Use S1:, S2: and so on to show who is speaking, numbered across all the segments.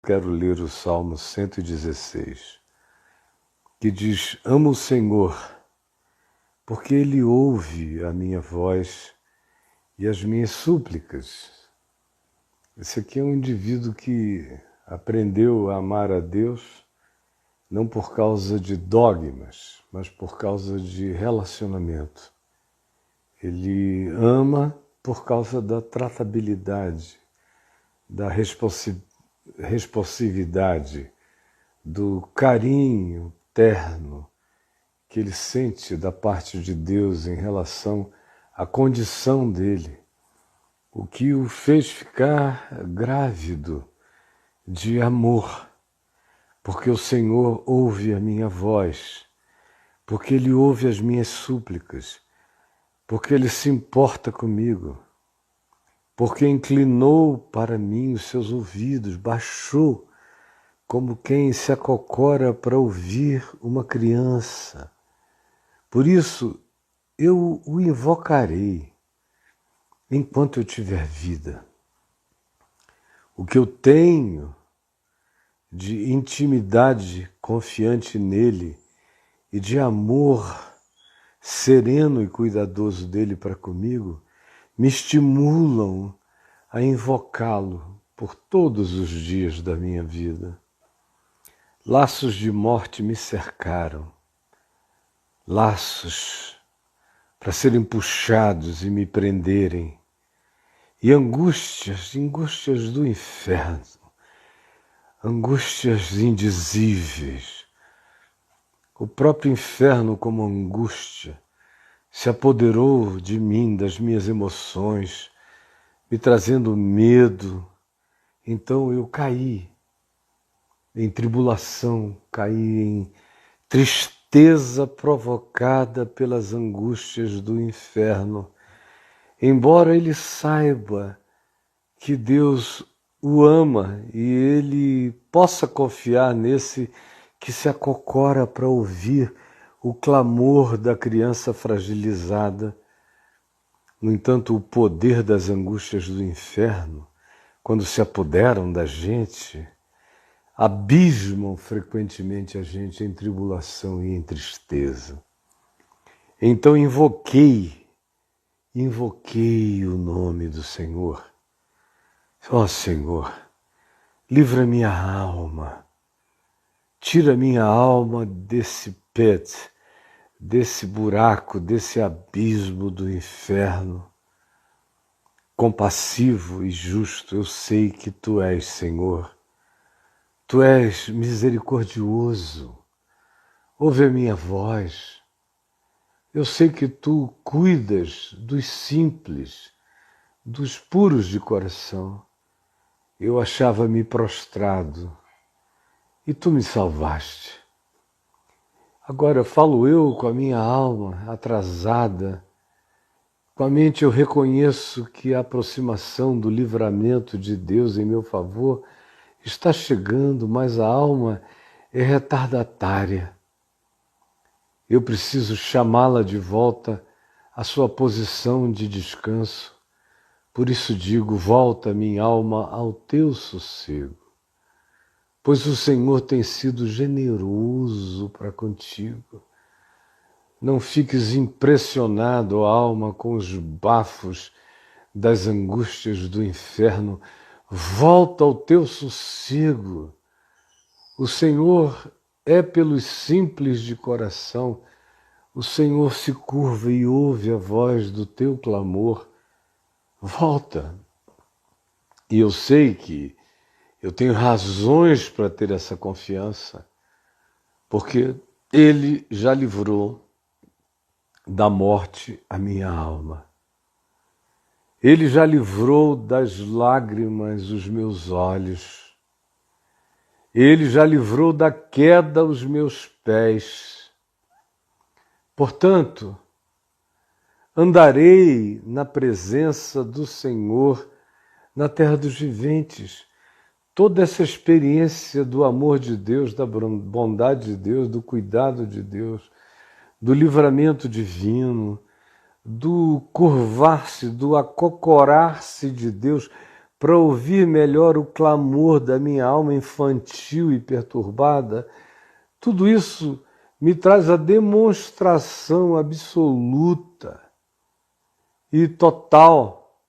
S1: quero ler o Salmo 116, que diz: Amo o Senhor, porque Ele ouve a minha voz e as minhas súplicas. Esse aqui é um indivíduo que aprendeu a amar a Deus não por causa de dogmas, mas por causa de relacionamento. Ele ama por causa da tratabilidade, da responsividade, do carinho terno que ele sente da parte de Deus em relação à condição dele, o que o fez ficar grávido de amor, porque o Senhor ouve a minha voz, porque Ele ouve as minhas súplicas, porque Ele se importa comigo, porque inclinou para mim os seus ouvidos, baixou como quem se acocora para ouvir uma criança. Por isso, eu o invocarei enquanto eu tiver vida. O que eu tenho de intimidade confiante nele e de amor sereno e cuidadoso dele para comigo, me estimulam a invocá-lo por todos os dias da minha vida. Laços de morte me cercaram, laços para serem puxados e me prenderem, e angústias do inferno, angústias indizíveis. O próprio inferno, como angústia, se apoderou de mim, das minhas emoções, me trazendo medo. Então eu caí em tribulação, caí em tristeza provocada pelas angústias do inferno. Embora ele saiba que Deus o ama e ele possa confiar nesse que se acocora para ouvir o clamor da criança fragilizada. No entanto, o poder das angústias do inferno, quando se apoderam da gente, abismam frequentemente a gente em tribulação e em tristeza. Então invoquei o nome do Senhor. Ó Senhor, livra minha alma, tira minha alma desse pit, desse buraco, desse abismo do inferno. Compassivo e justo, eu sei que Tu és, Senhor. Tu és misericordioso, ouve a minha voz. Eu sei que Tu cuidas dos simples, dos puros de coração. Eu achava-me prostrado e Tu me salvaste. Agora falo eu com a minha alma atrasada, com a mente eu reconheço que a aproximação do livramento de Deus em meu favor está chegando, mas a alma é retardatária. Eu preciso chamá-la de volta à sua posição de descanso. Por isso digo, volta minha alma ao teu sossego, pois o Senhor tem sido generoso para contigo. Não fiques impressionado, ó alma, com os bafos das angústias do inferno. Volta ao teu sossego. O Senhor é pelos simples de coração. O Senhor se curva e ouve a voz do teu clamor. Volta. E eu sei que eu tenho razões para ter essa confiança, porque Ele já livrou da morte a minha alma. Ele já livrou das lágrimas os meus olhos. Ele já livrou da queda os meus pés. Portanto, andarei na presença do Senhor na terra dos viventes. Toda essa experiência do amor de Deus, da bondade de Deus, do cuidado de Deus, do livramento divino, do curvar-se, do acocorar-se de Deus para ouvir melhor o clamor da minha alma infantil e perturbada, tudo isso me traz a demonstração absoluta e total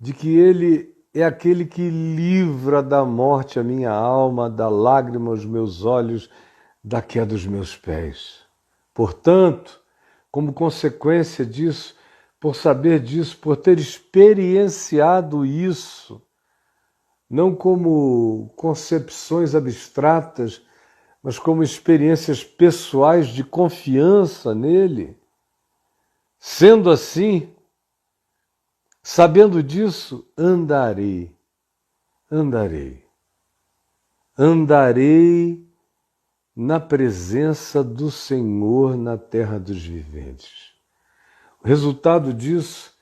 S1: de que Ele é aquele que livra da morte a minha alma, da lágrima aos meus olhos, da queda dos meus pés. Portanto, como consequência disso, por saber disso, por ter experienciado isso, não como concepções abstratas, mas como experiências pessoais de confiança nele, sendo assim, sabendo disso, andarei na presença do Senhor na terra dos viventes. O resultado disso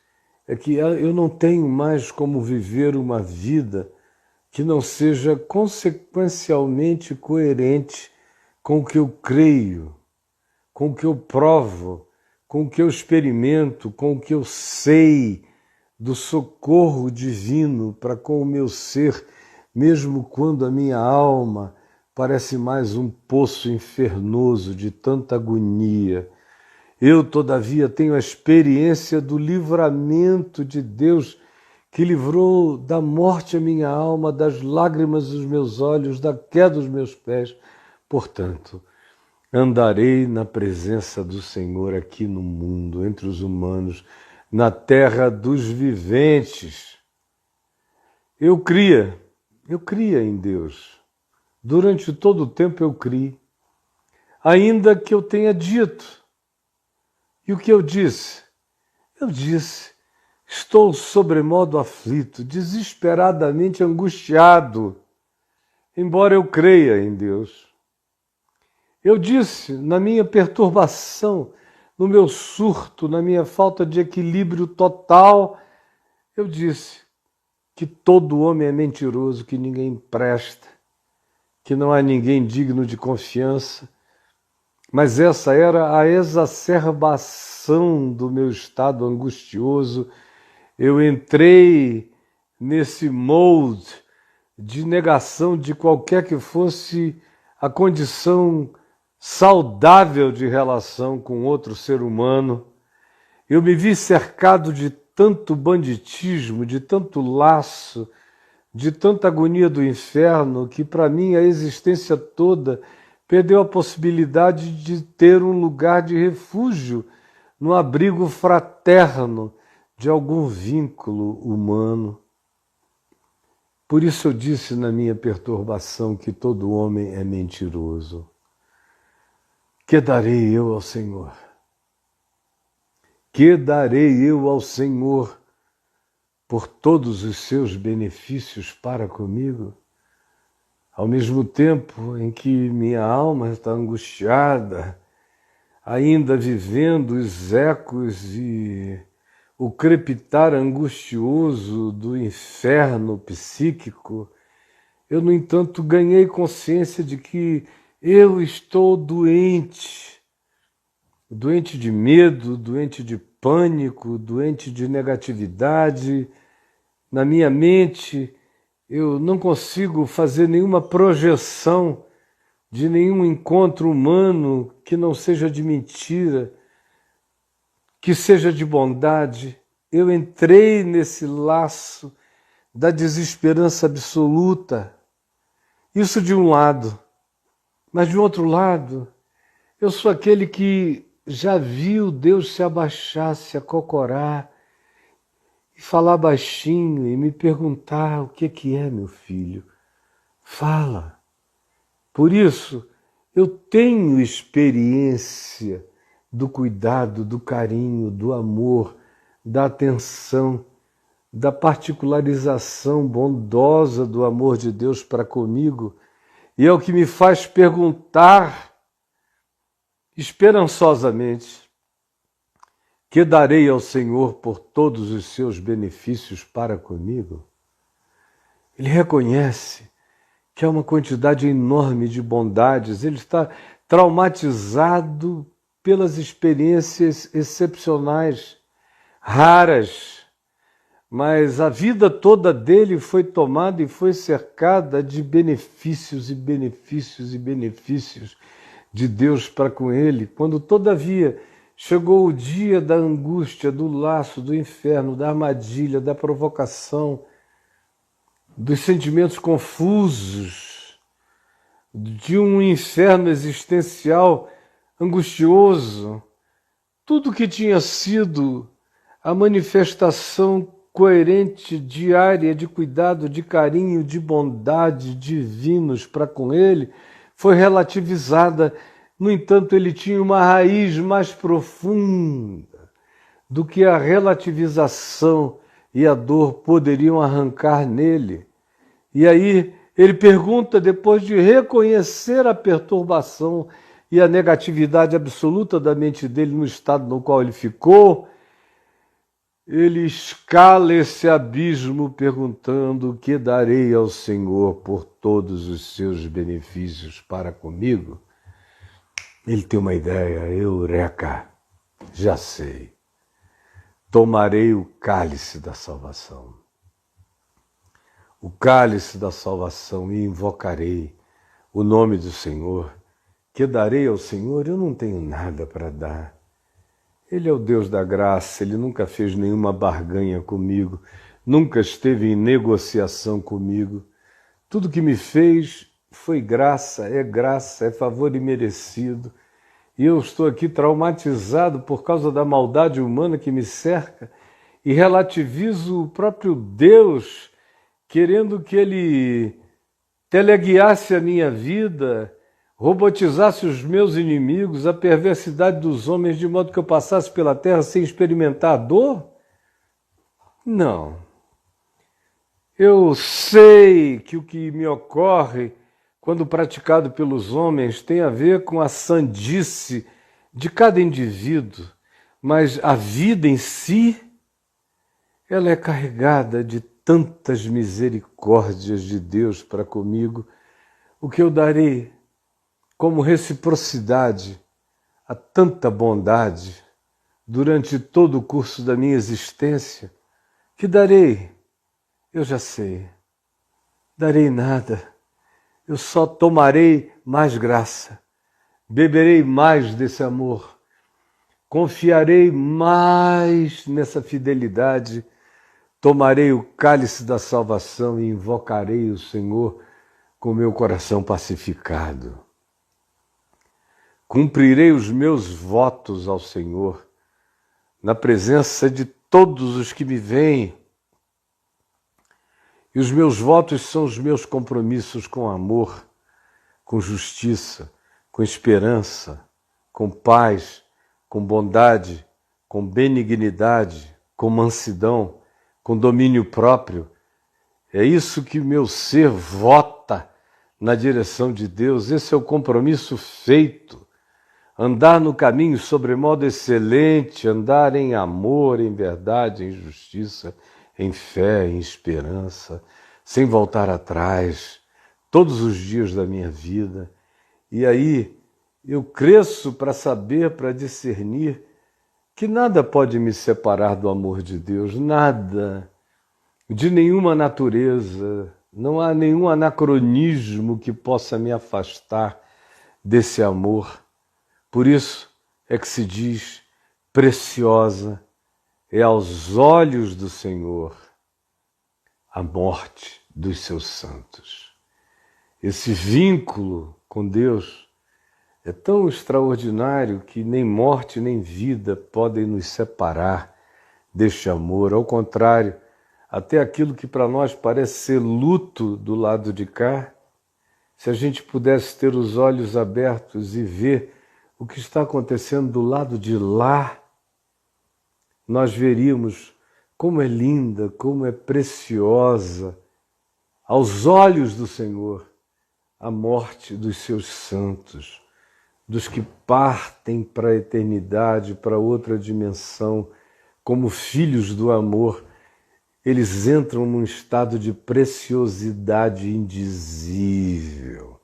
S1: é que eu não tenho mais como viver uma vida que não seja consequencialmente coerente com o que eu creio, com o que eu provo, com o que eu experimento, com o que eu sei do socorro divino para com o meu ser, mesmo quando a minha alma parece mais um poço infernoso de tanta agonia. Eu, todavia, tenho a experiência do livramento de Deus que livrou da morte a minha alma, das lágrimas dos meus olhos, da queda dos meus pés. Portanto, andarei na presença do Senhor aqui no mundo, entre os humanos, na terra dos viventes. Eu cria em Deus. Durante todo o tempo eu criei, ainda que eu tenha dito. E o que eu disse? Eu disse, estou sobremodo aflito, desesperadamente angustiado, embora eu creia em Deus. Eu disse, na minha perturbação, no meu surto, na minha falta de equilíbrio total, eu disse que todo homem é mentiroso, que ninguém presta, que não há ninguém digno de confiança. Mas essa era a exacerbação do meu estado angustioso. Eu entrei nesse molde de negação de qualquer que fosse a condição saudável de relação com outro ser humano. Eu me vi cercado de tanto banditismo, de tanto laço, de tanta agonia do inferno, que para mim a existência toda perdeu a possibilidade de ter um lugar de refúgio no abrigo fraterno de algum vínculo humano. Por isso eu disse na minha perturbação que todo homem é mentiroso. Que darei eu ao Senhor? Que darei eu ao Senhor por todos os seus benefícios para comigo? Ao mesmo tempo em que minha alma está angustiada, ainda vivendo os ecos e o crepitar angustioso do inferno psíquico, eu, no entanto, ganhei consciência de que eu estou doente de medo, doente de pânico, doente de negatividade. Na minha mente, eu não consigo fazer nenhuma projeção de nenhum encontro humano que não seja de mentira, que seja de bondade. Eu entrei nesse laço da desesperança absoluta. Isso de um lado. Mas de outro lado, eu sou aquele que já viu Deus se abaixar, se acocorar, e falar baixinho e me perguntar o que é, meu filho. Fala. Por isso, eu tenho experiência do cuidado, do carinho, do amor, da atenção, da particularização bondosa do amor de Deus para comigo, e é o que me faz perguntar esperançosamente: que darei ao Senhor por todos os seus benefícios para comigo? Ele reconhece que há uma quantidade enorme de bondades, ele está traumatizado pelas experiências excepcionais, raras, mas a vida toda dele foi tomada e foi cercada de benefícios e benefícios e benefícios de Deus para com ele. Quando, todavia, chegou o dia da angústia, do laço, do inferno, da armadilha, da provocação, dos sentimentos confusos, de um inferno existencial angustioso, tudo que tinha sido a manifestação coerente, diária, de cuidado, de carinho, de bondade divinos para com ele, foi relativizada. No entanto, ele tinha uma raiz mais profunda do que a relativização e a dor poderiam arrancar nele. E aí ele pergunta, depois de reconhecer a perturbação e a negatividade absoluta da mente dele no estado no qual ele ficou, ele escala esse abismo perguntando: o que darei ao Senhor por todos os seus benefícios para comigo? Ele tem uma ideia: eureka, já sei, tomarei o cálice da salvação. O cálice da salvação, e invocarei o nome do Senhor. Que darei ao Senhor? Eu não tenho nada para dar. Ele é o Deus da graça, ele nunca fez nenhuma barganha comigo, nunca esteve em negociação comigo. Tudo que me fez foi graça, é favor imerecido. E eu estou aqui traumatizado por causa da maldade humana que me cerca e relativizo o próprio Deus, querendo que ele teleguiasse a minha vida, robotizasse os meus inimigos, a perversidade dos homens, de modo que eu passasse pela terra sem experimentar a dor? Não. Eu sei que o que me ocorre, quando praticado pelos homens, tem a ver com a sandice de cada indivíduo, mas a vida em si, ela é carregada de tantas misericórdias de Deus para comigo. O que eu darei como reciprocidade a tanta bondade durante todo o curso da minha existência? Que darei? Eu já sei. Darei nada. Eu só tomarei mais graça, beberei mais desse amor, confiarei mais nessa fidelidade, tomarei o cálice da salvação e invocarei o Senhor com meu coração pacificado. Cumprirei os meus votos ao Senhor, na presença de todos os que me veem. E os meus votos são os meus compromissos com amor, com justiça, com esperança, com paz, com bondade, com benignidade, com mansidão, com domínio próprio. É isso que o meu ser vota na direção de Deus. Esse é o compromisso feito. Andar no caminho sobremodo excelente, andar em amor, em verdade, em justiça, em fé, em esperança, sem voltar atrás, todos os dias da minha vida. E aí eu cresço para saber, para discernir, que nada pode me separar do amor de Deus, nada, de nenhuma natureza, não há nenhum anacronismo que possa me afastar desse amor. Por isso é que se diz: preciosa é aos olhos do Senhor a morte dos seus santos. Esse vínculo com Deus é tão extraordinário que nem morte nem vida podem nos separar deste amor. Ao contrário, até aquilo que para nós parece ser luto do lado de cá, se a gente pudesse ter os olhos abertos e ver o que está acontecendo do lado de lá, nós veríamos como é linda, como é preciosa, aos olhos do Senhor, a morte dos seus santos, dos que partem para a eternidade, para outra dimensão, como filhos do amor. Eles entram num estado de preciosidade indizível.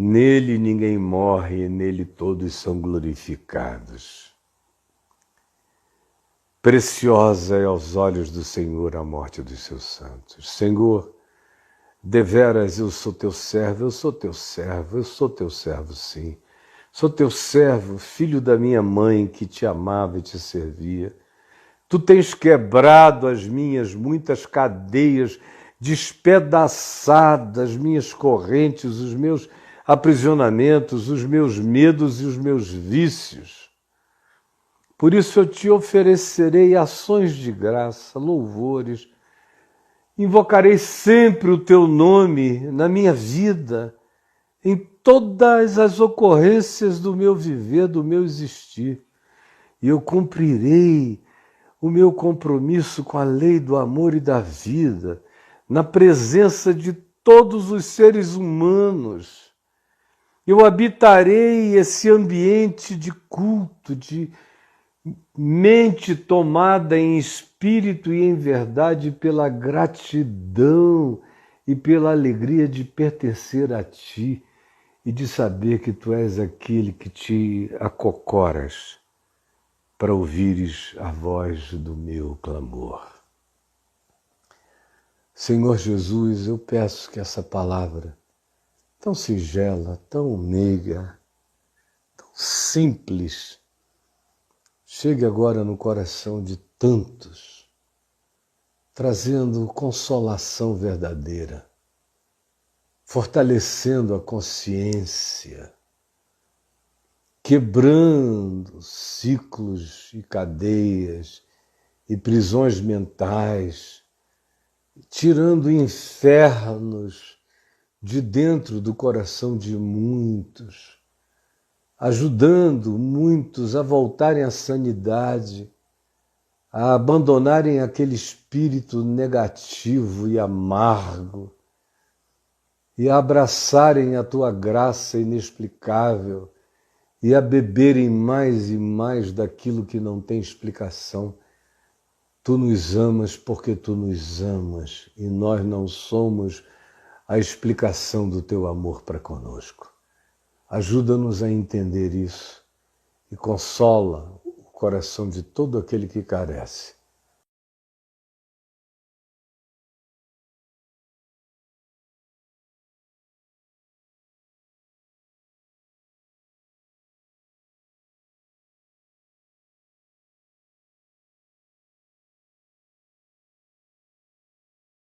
S1: Nele ninguém morre, e nele todos são glorificados. Preciosa é aos olhos do Senhor a morte dos seus santos. Senhor, deveras eu sou teu servo, eu sou teu servo, eu sou teu servo, sim. Sou teu servo, filho da minha mãe que te amava e te servia. Tu tens quebrado as minhas muitas cadeias, despedaçado as minhas correntes, os meus aprisionamentos, os meus medos e os meus vícios. Por isso eu te oferecerei ações de graça, louvores. Invocarei sempre o teu nome na minha vida, em todas as ocorrências do meu viver, do meu existir. E eu cumprirei o meu compromisso com a lei do amor e da vida, na presença de todos os seres humanos. Eu habitarei esse ambiente de culto, de mente tomada em espírito e em verdade pela gratidão e pela alegria de pertencer a ti e de saber que tu és aquele que te acocoras para ouvires a voz do meu clamor. Senhor Jesus, eu peço que essa palavra tão singela, tão meiga, tão simples, chegue agora no coração de tantos, trazendo consolação verdadeira, fortalecendo a consciência, quebrando ciclos e cadeias e prisões mentais, tirando infernos de dentro do coração de muitos, ajudando muitos a voltarem à sanidade, a abandonarem aquele espírito negativo e amargo e a abraçarem a tua graça inexplicável e a beberem mais e mais daquilo que não tem explicação. Tu nos amas porque tu nos amas e nós não somos a explicação do teu amor para conosco. Ajuda-nos a entender isso e consola o coração de todo aquele que carece